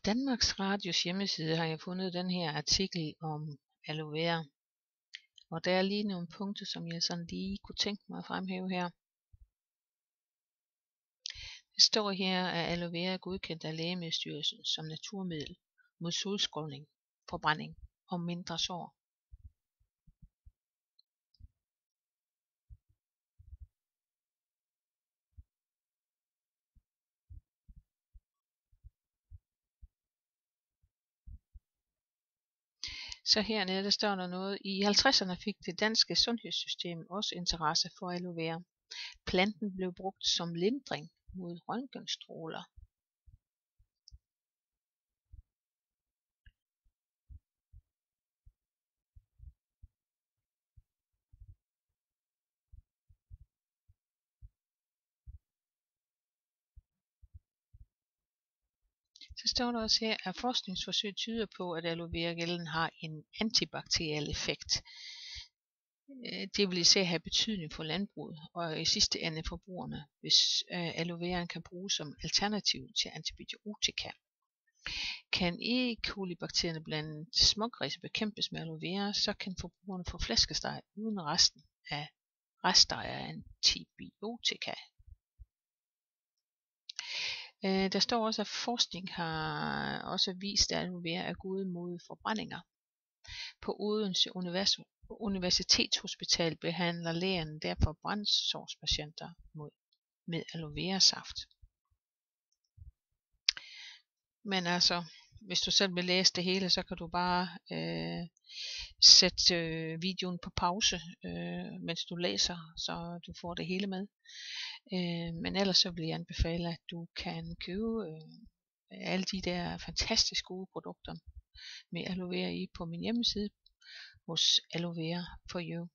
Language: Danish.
Danmarks Radios hjemmeside har jeg fundet den her artikel om aloe vera. Og der er lige nogle punkter, som jeg sådan lige kunne tænke mig at fremhæve her. Det står her, at aloe vera er godkendt af Lægemiddelstyrelsen som naturmiddel mod solstråling, forbrænding og mindre sår. Så hernede der står der noget. I 50'erne fik det danske sundhedssystem også interesse for aloe vera. Planten blev brugt som lindring mod røntgenstråler. Så står der også her, at forskningsforsøg tyder på, at aloe vera gelen har en antibakteriel effekt. Det vil især have betydning for landbruget og i sidste ende forbrugerne, hvis aloe vera kan bruges som alternativ til antibiotika. Kan E. coli-bakterierne blandt smågrise bekæmpes med aloe vera, så kan forbrugerne få flæskesteg uden rester af antibiotika. Der står også, at forskning har også vist, at aloe vera er god mod forbrændinger. På Odense Universitetshospital behandler lægen derfor brændsårspatienter med aloe vera saft. Men altså, hvis du selv vil læse det hele, så kan du bare sætte videoen på pause, mens du læser, så du får det hele med. Men ellers så vil jeg anbefale, at du kan købe alle de der fantastisk gode produkter med aloe vera i på min hjemmeside hos Aloe Vera for You.